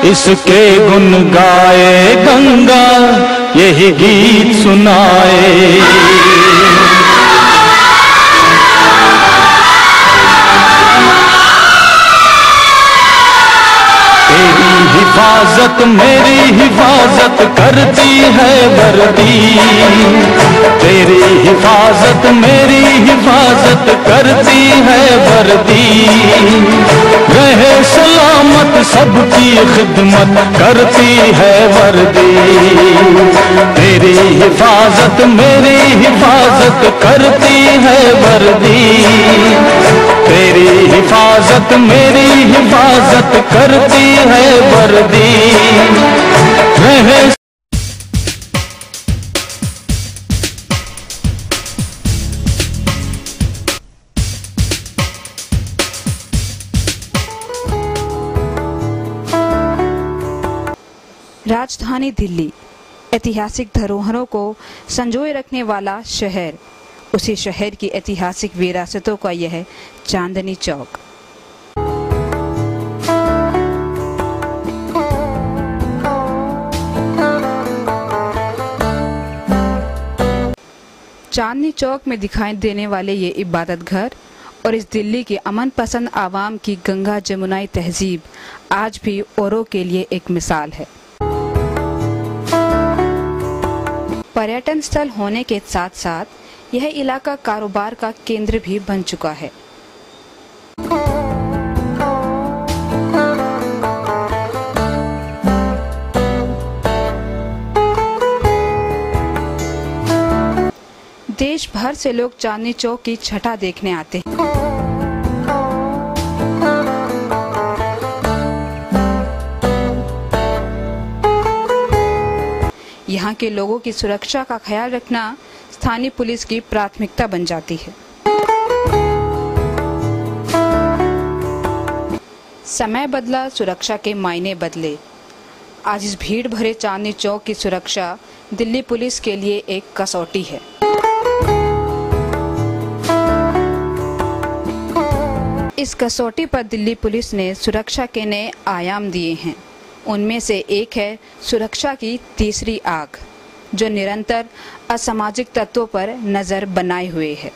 इसके गुण गाए गंगा यही गीत सुनाए। तेरी हिफाजत मेरी हिफाजत करती है वर्दी, तेरी हिफाजत मेरी हिफाजत करती है वर्दी। रहे सलामत सबकी खिदमत करती है वर्दी, तेरी हिफाजत मेरी हिफाजत करती है वर्दी, तेरी हिफाजत मेरी हिफाजत करती है वर्दी। रहे राजधानी दिल्ली ऐतिहासिक धरोहरों को संजोए रखने वाला शहर, उसी शहर की ऐतिहासिक विरासतों का यह चांदनी चौक। चांदनी चौक में दिखाई देने वाले ये इबादत घर और इस दिल्ली की अमन पसंद आवाम की गंगा जमुनाई तहजीब आज भी औरों के लिए एक मिसाल है। पर्यटन स्थल होने के साथ साथ यह इलाका कारोबार का केंद्र भी बन चुका है। देश भर से लोग चांदनी चौक की छटा देखने आते हैं। यहाँ के लोगों की सुरक्षा का ख्याल रखना स्थानीय पुलिस की प्राथमिकता बन जाती है। समय बदला, सुरक्षा के मायने बदले। आज इस भीड़ भरे चांदनी चौक की सुरक्षा दिल्ली पुलिस के लिए एक कसौटी है। इस कसौटी पर दिल्ली पुलिस ने सुरक्षा के नए आयाम दिए हैं। उनमें से एक है सुरक्षा की तीसरी आग, जो निरंतर असामाजिक तत्वों पर नजर बनाए हुए है।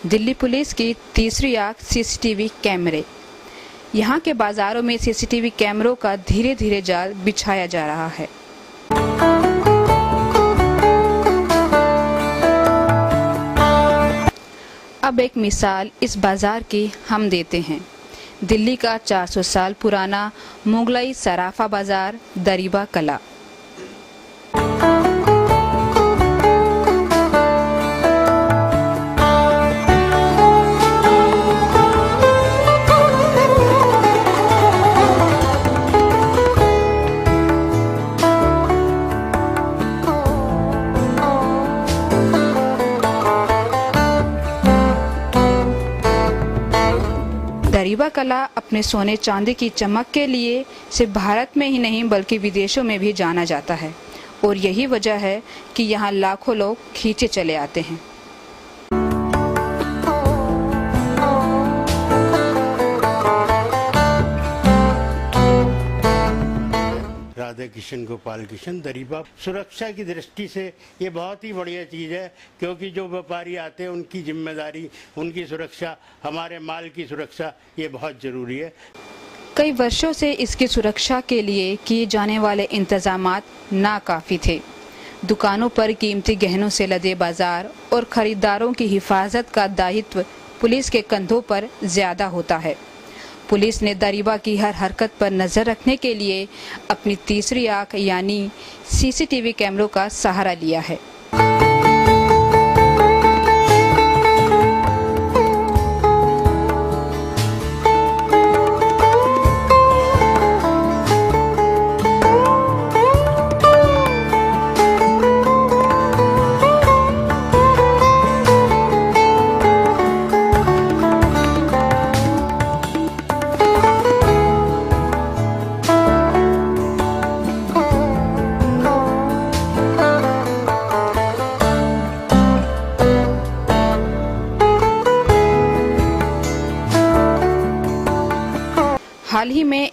दिल्ली पुलिस की तीसरी आग सीसीटीवी कैमरे। यहाँ के बाजारों में सीसीटीवी कैमरों का धीरे धीरे जाल बिछाया जा रहा है। अब एक मिसाल इस बाजार की हम देते हैं। दिल्ली का 400 साल पुराना मुगलाई सराफा बाजार दरीबा कला। दरीबा कला अपने सोने चांदी की चमक के लिए सिर्फ भारत में ही नहीं बल्कि विदेशों में भी जाना जाता है, और यही वजह है कि यहाँ लाखों लोग खींचे चले आते हैं। राधा किशन गोपाल किशन दरीबा। सुरक्षा की दृष्टि से ये बहुत ही बढ़िया चीज़ है, क्योंकि जो व्यापारी आते हैं उनकी जिम्मेदारी, उनकी सुरक्षा, हमारे माल की सुरक्षा, ये बहुत ज़रूरी है। कई वर्षों से इसकी सुरक्षा के लिए किए जाने वाले इंतजामात नाकाफी थे। दुकानों पर कीमती गहनों से लदे बाजार और खरीदारों की हिफाजत का दायित्व पुलिस के कंधों पर ज्यादा होता है। पुलिस ने दरीबा की हर हरकत पर नजर रखने के लिए अपनी तीसरी आंख यानी सीसीटीवी कैमरों का सहारा लिया है।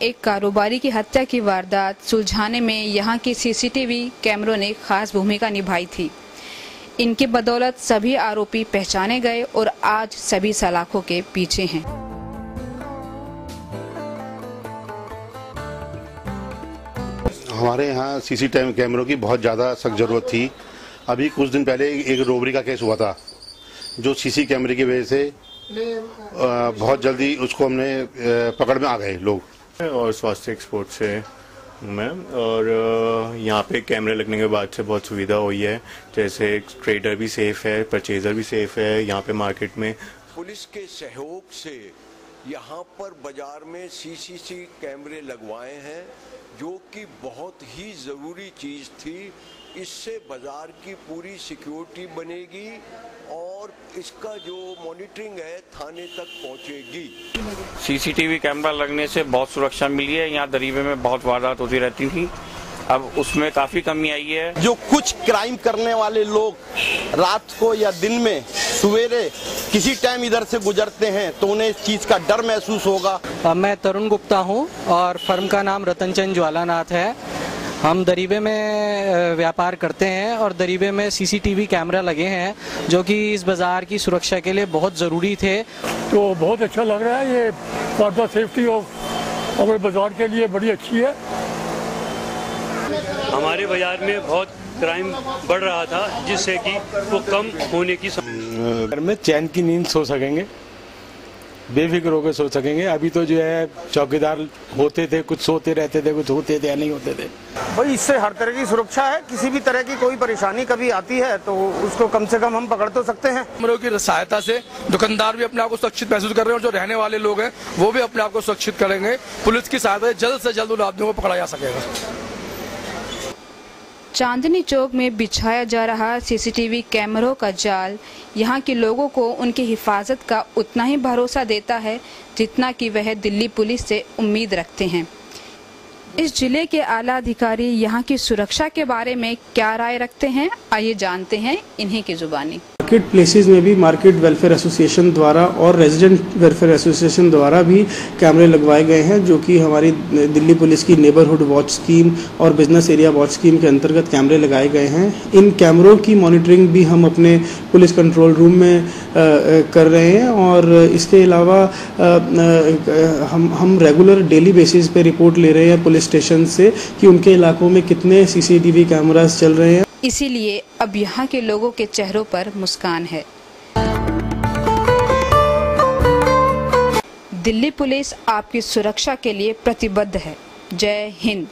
एक कारोबारी की हत्या की वारदात सुलझाने में यहाँ की सीसीटीवी कैमरों ने खास भूमिका निभाई थी। इनकी बदौलत सभी आरोपी पहचाने गए और आज सभी सलाखों के पीछे हैं। हमारे यहाँ सीसीटीवी कैमरों की बहुत ज़्यादा सख्त ज़रूरत थी। अभी कुछ दिन पहले एक रोबरी का केस हुआ था, जो सीसी कैमरे की वजह से बहुत जल्दी उसको हमने पकड़ में आ गए लोग। और स्वास्थ्य एक्सपोर्ट से मैं, और यहाँ पे कैमरे लगने के बाद से बहुत सुविधा हुई है, जैसे ट्रेडर भी सेफ है, परचेजर भी सेफ है। यहाँ पे मार्केट में पुलिस के सहयोग से यहाँ पर बाजार में सीसीटी कैमरे लगवाए हैं, जो कि बहुत ही ज़रूरी चीज़ थी। इससे बाजार की पूरी सिक्योरिटी बनेगी और इसका जो मॉनिटरिंग है थाने तक पहुंचेगी। सीसीटीवी कैमरा लगने से बहुत सुरक्षा मिली है। यहाँ दरीबे में बहुत वारदात होती रहती थी, अब उसमें काफ़ी कमी आई है। जो कुछ क्राइम करने वाले लोग रात को या दिन में सवेरे किसी टाइम इधर से गुजरते हैं तो उन्हें इस चीज़ का डर महसूस होगा। मैं तरुण गुप्ता हूँ और फर्म का नाम रतनचंद ज्वालानाथ है। हम दरीबे में व्यापार करते हैं और दरीबे में सीसीटीवी कैमरा लगे हैं, जो कि इस बाज़ार की सुरक्षा के लिए बहुत ज़रूरी थे। तो बहुत अच्छा लग रहा है, ये फॉर द सेफ्टी ऑफ हमारे बाज़ार के लिए बड़ी अच्छी है। हमारे बाजार में बहुत क्राइम बढ़ रहा था, जिससे कि वो कम होने की घर में चैन की नींद सो सकेंगे, बेफिक्र होकर सो सकेंगे। अभी तो जो है चौकीदार होते थे, कुछ सोते रहते थे, कुछ होते थे या नहीं होते थे। भाई इससे हर तरह की सुरक्षा है, किसी भी तरह की कोई परेशानी कभी आती है तो उसको कम से कम हम पकड़ तो सकते हैं। कैमरों की सहायता से दुकानदार भी अपने आप को सुरक्षित महसूस कर रहे हैं और जो रहने वाले लोग हैं वो भी अपने आप को सुरक्षित करेंगे। पुलिस की सहायता से जल्द उन आदमियों को पकड़ा जा सकेगा। चांदनी चौक में बिछाया जा रहा सीसीटीवी कैमरों का जाल यहाँ के लोगों को उनकी हिफाजत का उतना ही भरोसा देता है जितना कि वह दिल्ली पुलिस से उम्मीद रखते हैं। इस जिले के आला अधिकारी यहाँ की सुरक्षा के बारे में क्या राय रखते हैं, आइए जानते हैं इन्हीं की जुबानी। मार्केट प्लेसेस में भी मार्केट वेलफेयर एसोसिएशन द्वारा और रेजिडेंट वेलफेयर एसोसिएशन द्वारा भी कैमरे लगवाए गए हैं, जो कि हमारी दिल्ली पुलिस की नेबरहुड वॉच स्कीम और बिजनेस एरिया वॉच स्कीम के अंतर्गत कैमरे लगाए गए हैं। इन कैमरों की मॉनिटरिंग भी हम अपने पुलिस कंट्रोल रूम में कर रहे हैं और इसके अलावा हम रेगुलर डेली बेसिस पे रिपोर्ट ले रहे हैं पुलिस स्टेशन से कि उनके इलाकों में कितने सीसीटीवी कैमरास चल रहे हैं। इसीलिए अब यहाँ के लोगों के चेहरों पर मुस्कान है। दिल्ली पुलिस आपकी सुरक्षा के लिए प्रतिबद्ध है। जय हिंद।